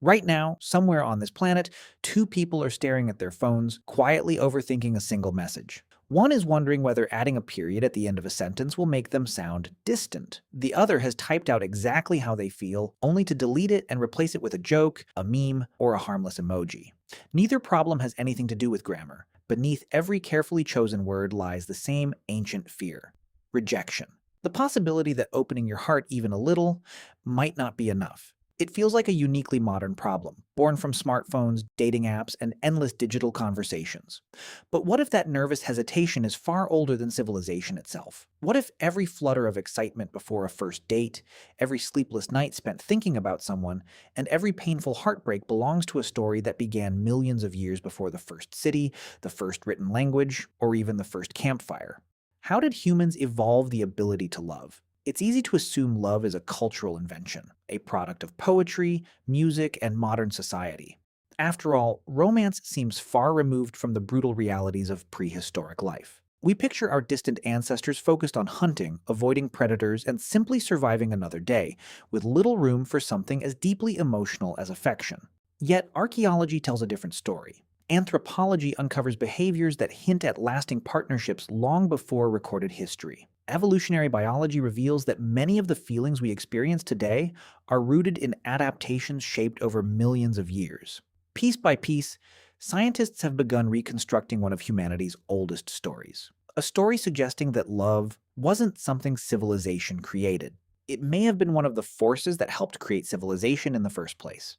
Right now, somewhere on this planet, two people are staring at their phones, quietly overthinking a single message. One is wondering whether adding a period at the end of a sentence will make them sound distant. The other has typed out exactly how they feel, only to delete it and replace it with a joke, a meme, or a harmless emoji. Neither problem has anything to do with grammar. Beneath every carefully chosen word lies the same ancient fear: rejection. The possibility that opening your heart even a little might not be enough. It feels like a uniquely modern problem, born from smartphones, dating apps, and endless digital conversations. But what if that nervous hesitation is far older than civilization itself? What if every flutter of excitement before a first date, every sleepless night spent thinking about someone, and every painful heartbreak belongs to a story that began millions of years before the first city, the first written language, or even the first campfire? How did humans evolve the ability to love? It's easy to assume love is a cultural invention, a product of poetry, music, and modern society. After all, romance seems far removed from the brutal realities of prehistoric life. We picture our distant ancestors focused on hunting, avoiding predators, and simply surviving another day, with little room for something as deeply emotional as affection. Yet, archaeology tells a different story. Anthropology uncovers behaviors that hint at lasting partnerships long before recorded history. Evolutionary biology reveals that many of the feelings we experience today are rooted in adaptations shaped over millions of years. Piece by piece, scientists have begun reconstructing one of humanity's oldest stories. A story suggesting that love wasn't something civilization created. It may have been one of the forces that helped create civilization in the first place.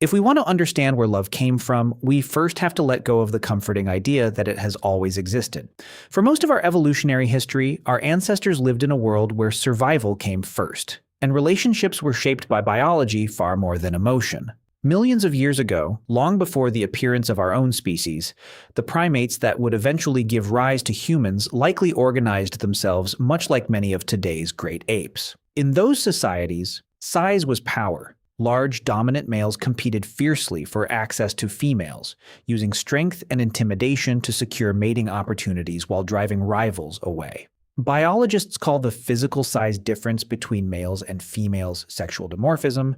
If we want to understand where love came from, we first have to let go of the comforting idea that it has always existed. For most of our evolutionary history, our ancestors lived in a world where survival came first, and relationships were shaped by biology far more than emotion. Millions of years ago, long before the appearance of our own species, the primates that would eventually give rise to humans likely organized themselves much like many of today's great apes. In those societies, size was power. Large, dominant males competed fiercely for access to females, using strength and intimidation to secure mating opportunities while driving rivals away. Biologists call the physical size difference between males and females sexual dimorphism,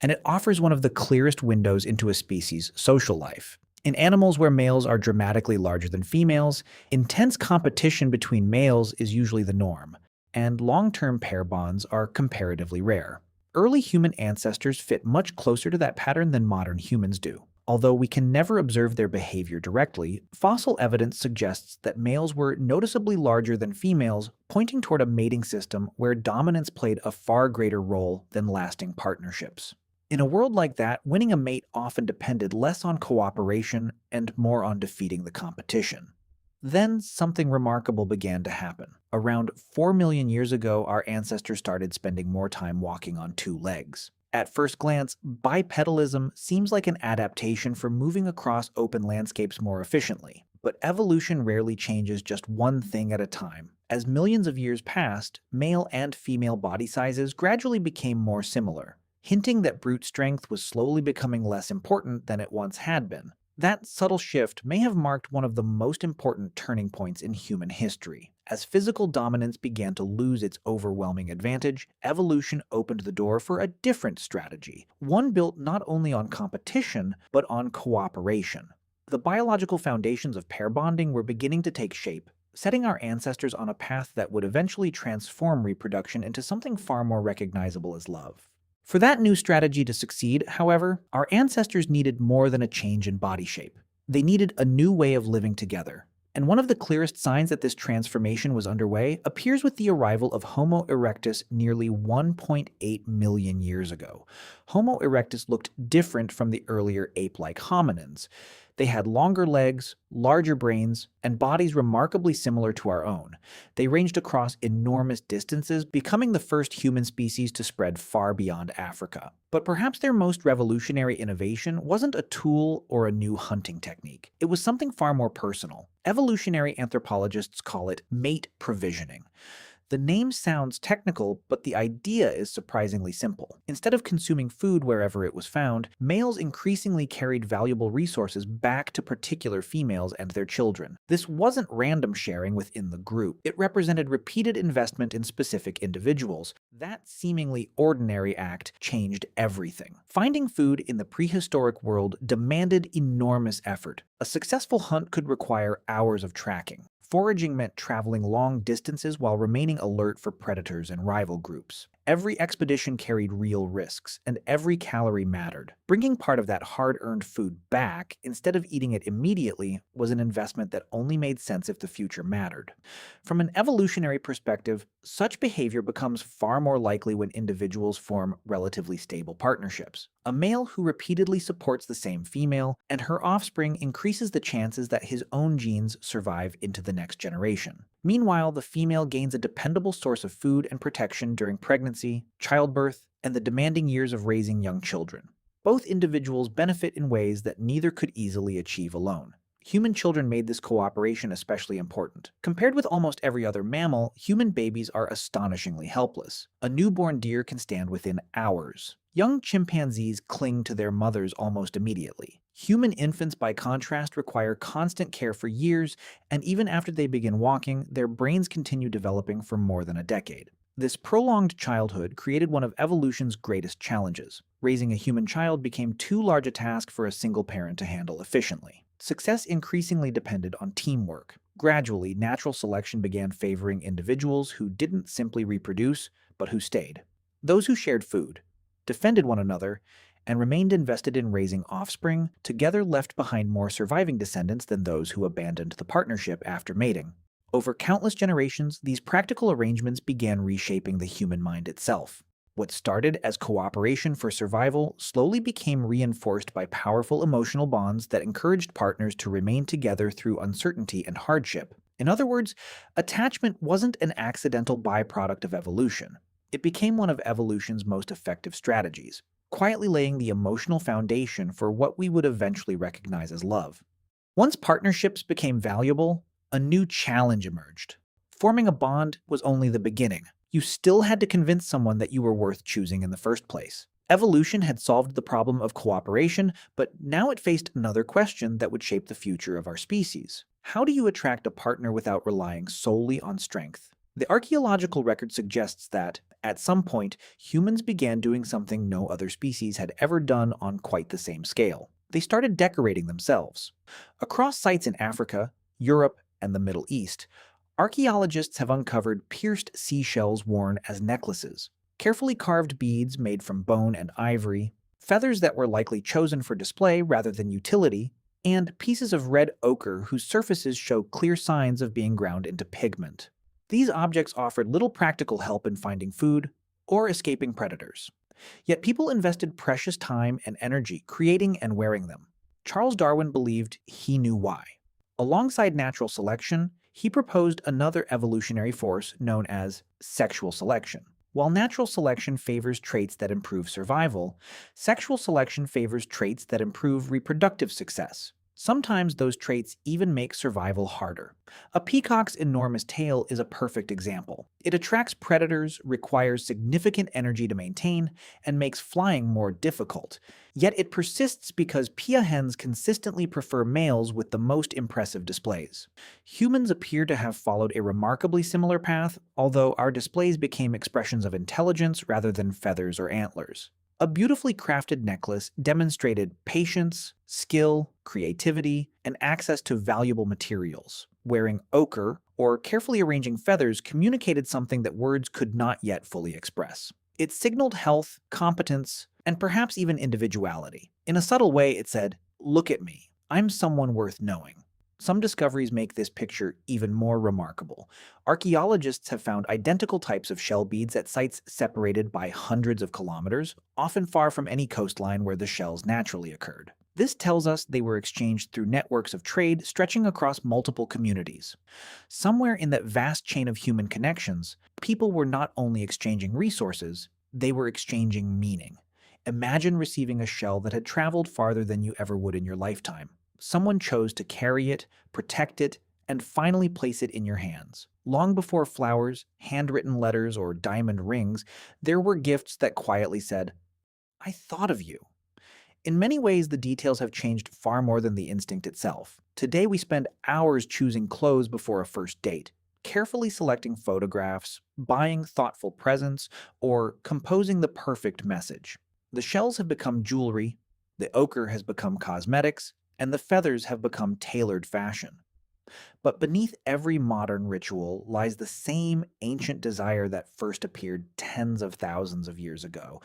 and it offers one of the clearest windows into a species' social life. In animals where males are dramatically larger than females, intense competition between males is usually the norm, and long-term pair bonds are comparatively rare. Early human ancestors fit much closer to that pattern than modern humans do. Although we can never observe their behavior directly, fossil evidence suggests that males were noticeably larger than females, pointing toward a mating system where dominance played a far greater role than lasting partnerships. In a world like that, winning a mate often depended less on cooperation and more on defeating the competition. Then something remarkable began to happen. Around 4 million years ago, our ancestors started spending more time walking on two legs. At first glance, bipedalism seems like an adaptation for moving across open landscapes more efficiently. But evolution rarely changes just one thing at a time. As millions of years passed, male and female body sizes gradually became more similar, hinting that brute strength was slowly becoming less important than it once had been. That subtle shift may have marked one of the most important turning points in human history. As physical dominance began to lose its overwhelming advantage, evolution opened the door for a different strategy, one built not only on competition, but on cooperation. The biological foundations of pair bonding were beginning to take shape, setting our ancestors on a path that would eventually transform reproduction into something far more recognizable as love. For that new strategy to succeed, however, our ancestors needed more than a change in body shape. They needed a new way of living together. And one of the clearest signs that this transformation was underway appears with the arrival of Homo erectus nearly 1.8 million years ago. Homo erectus looked different from the earlier ape-like hominins. They had longer legs, larger brains, and bodies remarkably similar to our own. They ranged across enormous distances, becoming the first human species to spread far beyond Africa. But perhaps their most revolutionary innovation wasn't a tool or a new hunting technique. It was something far more personal. Evolutionary anthropologists call it mate provisioning. The name sounds technical, but the idea is surprisingly simple. Instead of consuming food wherever it was found, males increasingly carried valuable resources back to particular females and their children. This wasn't random sharing within the group. It represented repeated investment in specific individuals. That seemingly ordinary act changed everything. Finding food in the prehistoric world demanded enormous effort. A successful hunt could require hours of tracking. Foraging meant traveling long distances while remaining alert for predators and rival groups. Every expedition carried real risks, and every calorie mattered. Bringing part of that hard-earned food back, instead of eating it immediately, was an investment that only made sense if the future mattered. From an evolutionary perspective, such behavior becomes far more likely when individuals form relatively stable partnerships. A male who repeatedly supports the same female and her offspring increases the chances that his own genes survive into the next generation. Meanwhile, the female gains a dependable source of food and protection during pregnancy, childbirth, and the demanding years of raising young children. Both individuals benefit in ways that neither could easily achieve alone. Human children made this cooperation especially important. Compared with almost every other mammal, human babies are astonishingly helpless. A newborn deer can stand within hours. Young chimpanzees cling to their mothers almost immediately. Human infants, by contrast, require constant care for years, and even after they begin walking, their brains continue developing for more than a decade. This prolonged childhood created one of evolution's greatest challenges. Raising a human child became too large a task for a single parent to handle efficiently. Success increasingly depended on teamwork. Gradually, natural selection began favoring individuals who didn't simply reproduce, but who stayed. Those who shared food, defended one another, and remained invested in raising offspring, together left behind more surviving descendants than those who abandoned the partnership after mating. Over countless generations, these practical arrangements began reshaping the human mind itself. What started as cooperation for survival slowly became reinforced by powerful emotional bonds that encouraged partners to remain together through uncertainty and hardship. In other words, attachment wasn't an accidental byproduct of evolution. It became one of evolution's most effective strategies, quietly laying the emotional foundation for what we would eventually recognize as love. Once partnerships became valuable, a new challenge emerged. Forming a bond was only the beginning. You still had to convince someone that you were worth choosing in the first place. Evolution had solved the problem of cooperation, but now it faced another question that would shape the future of our species. How do you attract a partner without relying solely on strength? The archaeological record suggests that, at some point, humans began doing something no other species had ever done on quite the same scale. They started decorating themselves. Across sites in Africa, Europe, and the Middle East, archaeologists have uncovered pierced seashells worn as necklaces, carefully carved beads made from bone and ivory, feathers that were likely chosen for display rather than utility, and pieces of red ochre whose surfaces show clear signs of being ground into pigment. These objects offered little practical help in finding food or escaping predators. Yet people invested precious time and energy creating and wearing them. Charles Darwin believed he knew why. Alongside natural selection, he proposed another evolutionary force known as sexual selection. While natural selection favors traits that improve survival, sexual selection favors traits that improve reproductive success. Sometimes those traits even make survival harder. A peacock's enormous tail is a perfect example. It attracts predators, requires significant energy to maintain, and makes flying more difficult. Yet it persists because peahens consistently prefer males with the most impressive displays. Humans appear to have followed a remarkably similar path, although our displays became expressions of intelligence rather than feathers or antlers. A beautifully crafted necklace demonstrated patience, skill, creativity, and access to valuable materials. Wearing ochre or carefully arranging feathers communicated something that words could not yet fully express. It signaled health, competence, and perhaps even individuality. In a subtle way, it said, "Look at me. I'm someone worth knowing." Some discoveries make this picture even more remarkable. Archaeologists have found identical types of shell beads at sites separated by hundreds of kilometers, often far from any coastline where the shells naturally occurred. This tells us they were exchanged through networks of trade stretching across multiple communities. Somewhere in that vast chain of human connections, people were not only exchanging resources, they were exchanging meaning. Imagine receiving a shell that had traveled farther than you ever would in your lifetime. Someone chose to carry it, protect it, and finally place it in your hands. Long before flowers, handwritten letters, or diamond rings, there were gifts that quietly said, "I thought of you." In many ways, the details have changed far more than the instinct itself. Today, we spend hours choosing clothes before a first date, carefully selecting photographs, buying thoughtful presents, or composing the perfect message. The shells have become jewelry, the ochre has become cosmetics, and the feathers have become tailored fashion. But beneath every modern ritual lies the same ancient desire that first appeared tens of thousands of years ago,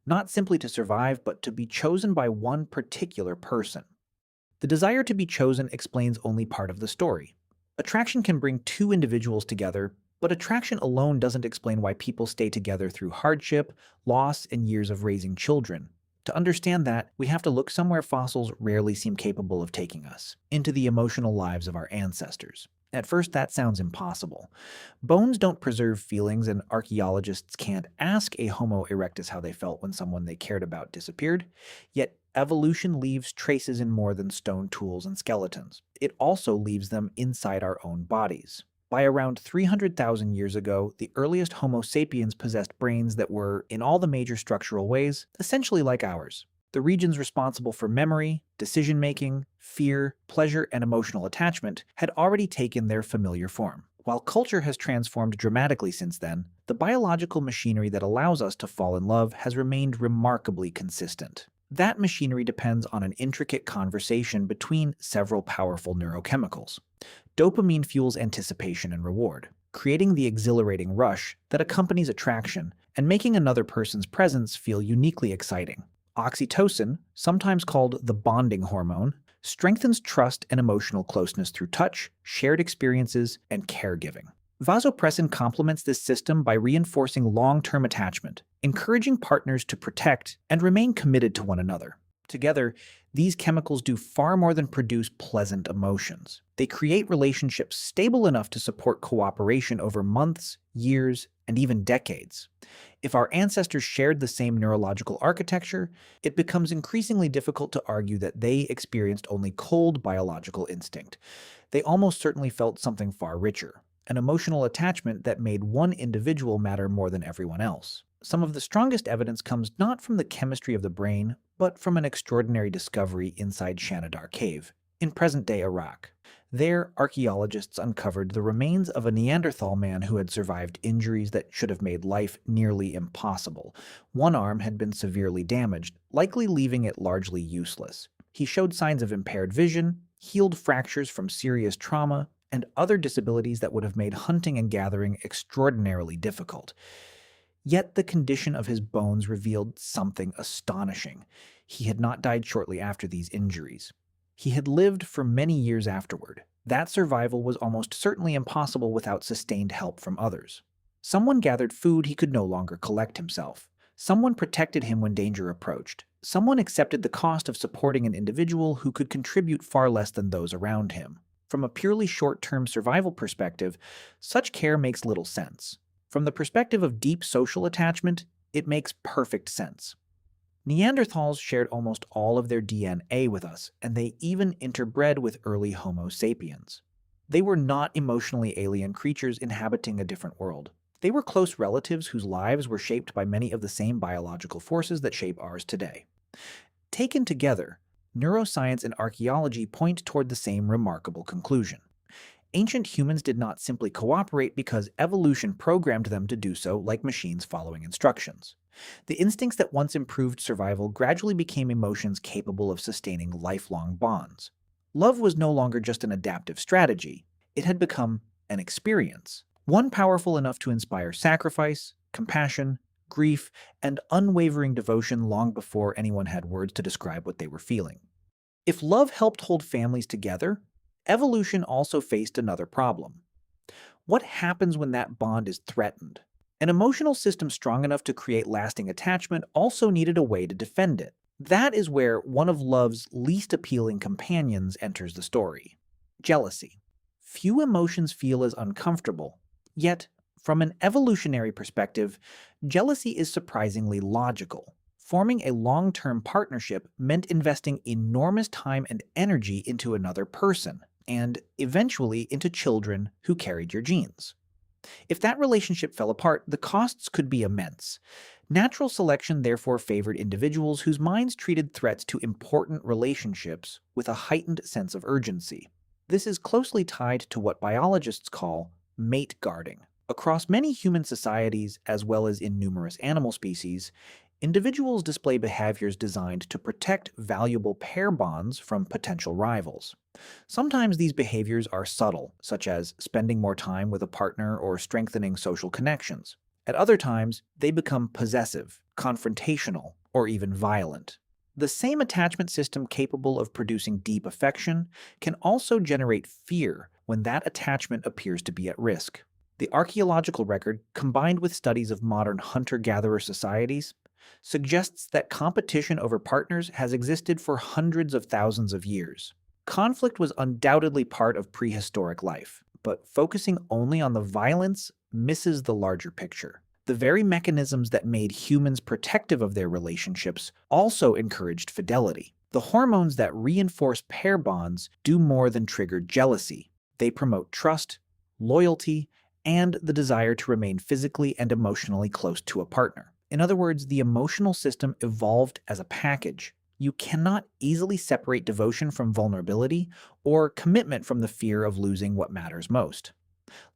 not simply to survive, but to be chosen by one particular person. The desire to be chosen explains only part of the story. Attraction can bring two individuals together, but attraction alone doesn't explain why people stay together through hardship, loss, and years of raising children. To understand that, we have to look somewhere fossils rarely seem capable of taking us, into the emotional lives of our ancestors. At first, that sounds impossible. Bones don't preserve feelings, and archaeologists can't ask a Homo erectus how they felt when someone they cared about disappeared. Yet, evolution leaves traces in more than stone tools and skeletons. It also leaves them inside our own bodies. By around 300,000 years ago, the earliest Homo sapiens possessed brains that were, in all the major structural ways, essentially like ours. The regions responsible for memory, decision-making, fear, pleasure, and emotional attachment had already taken their familiar form. While culture has transformed dramatically since then, the biological machinery that allows us to fall in love has remained remarkably consistent. That machinery depends on an intricate conversation between several powerful neurochemicals. Dopamine fuels anticipation and reward, creating the exhilarating rush that accompanies attraction and making another person's presence feel uniquely exciting. Oxytocin, sometimes called the bonding hormone, strengthens trust and emotional closeness through touch, shared experiences, and caregiving. Vasopressin complements this system by reinforcing long-term attachment, encouraging partners to protect and remain committed to one another. Together, these chemicals do far more than produce pleasant emotions. They create relationships stable enough to support cooperation over months, years, and even decades. If our ancestors shared the same neurological architecture, it becomes increasingly difficult to argue that they experienced only cold biological instinct. They almost certainly felt something far richer, an emotional attachment that made one individual matter more than everyone else. Some of the strongest evidence comes not from the chemistry of the brain, but from an extraordinary discovery inside Shanidar Cave, in present-day Iraq. There, archaeologists uncovered the remains of a Neanderthal man who had survived injuries that should have made life nearly impossible. One arm had been severely damaged, likely leaving it largely useless. He showed signs of impaired vision, healed fractures from serious trauma, and other disabilities that would have made hunting and gathering extraordinarily difficult. Yet the condition of his bones revealed something astonishing. He had not died shortly after these injuries. He had lived for many years afterward. That survival was almost certainly impossible without sustained help from others. Someone gathered food he could no longer collect himself. Someone protected him when danger approached. Someone accepted the cost of supporting an individual who could contribute far less than those around him. From a purely short-term survival perspective, such care makes little sense. From the perspective of deep social attachment, it makes perfect sense. Neanderthals shared almost all of their DNA with us, and they even interbred with early Homo sapiens. They were not emotionally alien creatures inhabiting a different world. They were close relatives whose lives were shaped by many of the same biological forces that shape ours today. Taken together, neuroscience and archaeology point toward the same remarkable conclusion. Ancient humans did not simply cooperate because evolution programmed them to do so like machines following instructions. The instincts that once improved survival gradually became emotions capable of sustaining lifelong bonds. Love was no longer just an adaptive strategy, it had become an experience, one powerful enough to inspire sacrifice, compassion, grief, and unwavering devotion long before anyone had words to describe what they were feeling. If love helped hold families together, evolution also faced another problem. What happens when that bond is threatened? An emotional system strong enough to create lasting attachment also needed a way to defend it. That is where one of love's least appealing companions enters the story: jealousy. Few emotions feel as uncomfortable, yet, from an evolutionary perspective, jealousy is surprisingly logical. Forming a long-term partnership meant investing enormous time and energy into another person, and eventually into children who carried your genes. If that relationship fell apart, the costs could be immense. Natural selection therefore favored individuals whose minds treated threats to important relationships with a heightened sense of urgency. This is closely tied to what biologists call mate guarding. Across many human societies, as well as in numerous animal species, individuals display behaviors designed to protect valuable pair bonds from potential rivals. Sometimes these behaviors are subtle, such as spending more time with a partner or strengthening social connections. At other times, they become possessive, confrontational, or even violent. The same attachment system capable of producing deep affection can also generate fear when that attachment appears to be at risk. The archaeological record, combined with studies of modern hunter-gatherer societies, suggests that competition over partners has existed for hundreds of thousands of years. Conflict was undoubtedly part of prehistoric life, but focusing only on the violence misses the larger picture. The very mechanisms that made humans protective of their relationships also encouraged fidelity. The hormones that reinforce pair bonds do more than trigger jealousy. They promote trust, loyalty, and the desire to remain physically and emotionally close to a partner. In other words, the emotional system evolved as a package. You cannot easily separate devotion from vulnerability or commitment from the fear of losing what matters most.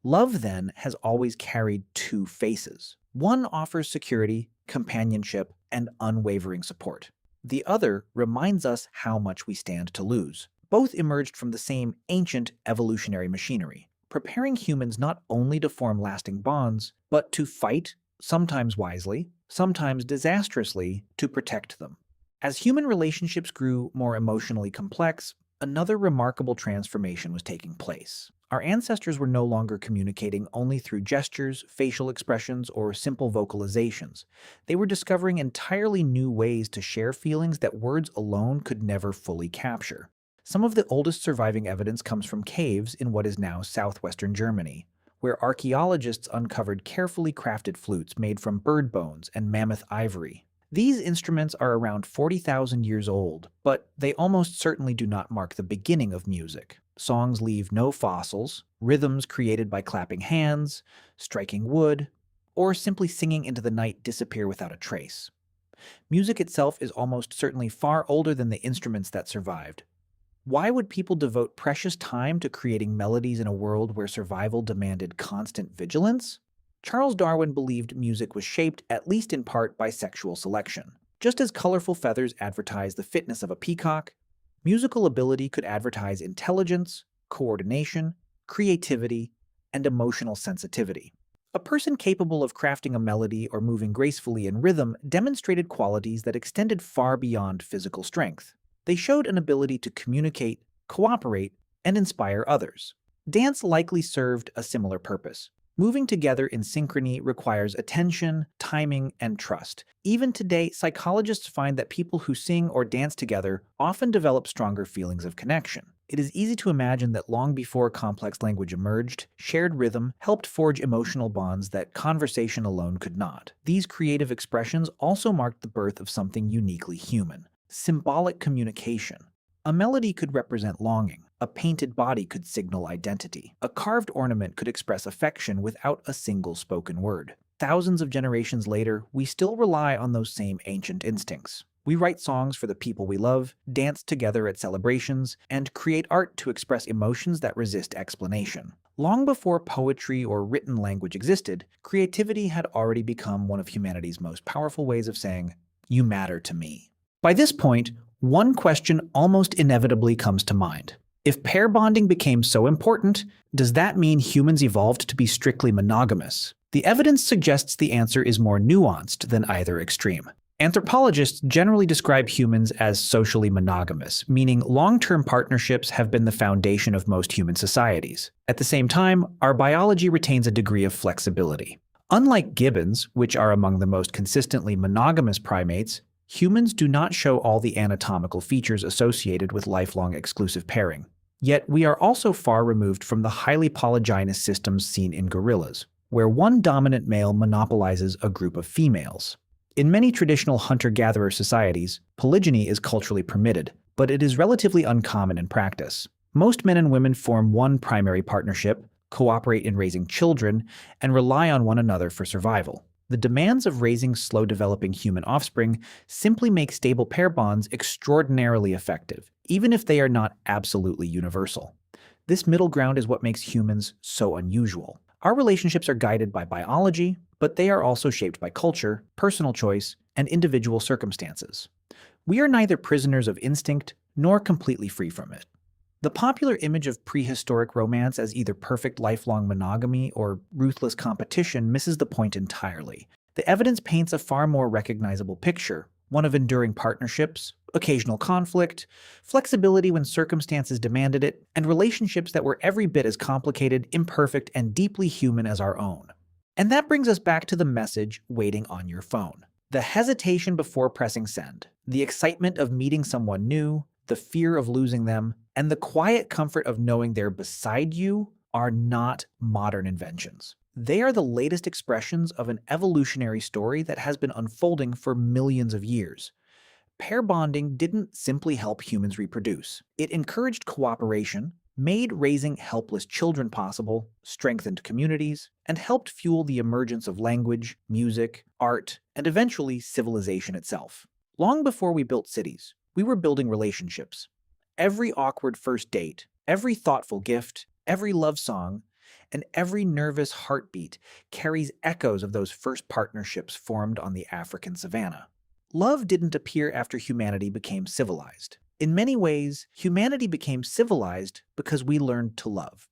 Love, then, has always carried two faces. One offers security, companionship, and unwavering support. The other reminds us how much we stand to lose. Both emerged from the same ancient evolutionary machinery, preparing humans not only to form lasting bonds, but to fight, sometimes wisely, sometimes disastrously, to protect them. As human relationships grew more emotionally complex, another remarkable transformation was taking place. Our ancestors were no longer communicating only through gestures, facial expressions, or simple vocalizations. They were discovering entirely new ways to share feelings that words alone could never fully capture. Some of the oldest surviving evidence comes from caves in what is now southwestern Germany, where archaeologists uncovered carefully crafted flutes made from bird bones and mammoth ivory. These instruments are around 40,000 years old, but they almost certainly do not mark the beginning of music. Songs leave no fossils, rhythms created by clapping hands, striking wood, or simply singing into the night disappear without a trace. Music itself is almost certainly far older than the instruments that survived. Why would people devote precious time to creating melodies in a world where survival demanded constant vigilance? Charles Darwin believed music was shaped, at least in part, by sexual selection. Just as colorful feathers advertise the fitness of a peacock, musical ability could advertise intelligence, coordination, creativity, and emotional sensitivity. A person capable of crafting a melody or moving gracefully in rhythm demonstrated qualities that extended far beyond physical strength. They showed an ability to communicate, cooperate, and inspire others. Dance likely served a similar purpose. Moving together in synchrony requires attention, timing, and trust. Even today, psychologists find that people who sing or dance together often develop stronger feelings of connection. It is easy to imagine that long before complex language emerged, shared rhythm helped forge emotional bonds that conversation alone could not. These creative expressions also marked the birth of something uniquely human: symbolic communication. A melody could represent longing. A painted body could signal identity. A carved ornament could express affection without a single spoken word. Thousands of generations later, we still rely on those same ancient instincts. We write songs for the people we love, dance together at celebrations, and create art to express emotions that resist explanation. Long before poetry or written language existed, creativity had already become one of humanity's most powerful ways of saying, "You matter to me." By this point, one question almost inevitably comes to mind. If pair bonding became so important, does that mean humans evolved to be strictly monogamous? The evidence suggests the answer is more nuanced than either extreme. Anthropologists generally describe humans as socially monogamous, meaning long-term partnerships have been the foundation of most human societies. At the same time, our biology retains a degree of flexibility. Unlike gibbons, which are among the most consistently monogamous primates, humans do not show all the anatomical features associated with lifelong exclusive pairing. Yet we are also far removed from the highly polygynous systems seen in gorillas, where one dominant male monopolizes a group of females. In many traditional hunter-gatherer societies, polygyny is culturally permitted, but it is relatively uncommon in practice. Most men and women form one primary partnership, cooperate in raising children, and rely on one another for survival. The demands of raising slow-developing human offspring simply make stable pair bonds extraordinarily effective, even if they are not absolutely universal. This middle ground is what makes humans so unusual. Our relationships are guided by biology, but they are also shaped by culture, personal choice, and individual circumstances. We are neither prisoners of instinct nor completely free from it. The popular image of prehistoric romance as either perfect lifelong monogamy or ruthless competition misses the point entirely. The evidence paints a far more recognizable picture, one of enduring partnerships, occasional conflict, flexibility when circumstances demanded it, and relationships that were every bit as complicated, imperfect, and deeply human as our own. And that brings us back to the message waiting on your phone. The hesitation before pressing send, the excitement of meeting someone new, the fear of losing them, and the quiet comfort of knowing they're beside you are not modern inventions. They are the latest expressions of an evolutionary story that has been unfolding for millions of years. Pair bonding didn't simply help humans reproduce. It encouraged cooperation, made raising helpless children possible, strengthened communities, and helped fuel the emergence of language, music, art, and eventually civilization itself. Long before we built cities, we were building relationships. Every awkward first date, every thoughtful gift, every love song, and every nervous heartbeat carries echoes of those first partnerships formed on the African savanna. Love didn't appear after humanity became civilized. In many ways, humanity became civilized because we learned to love.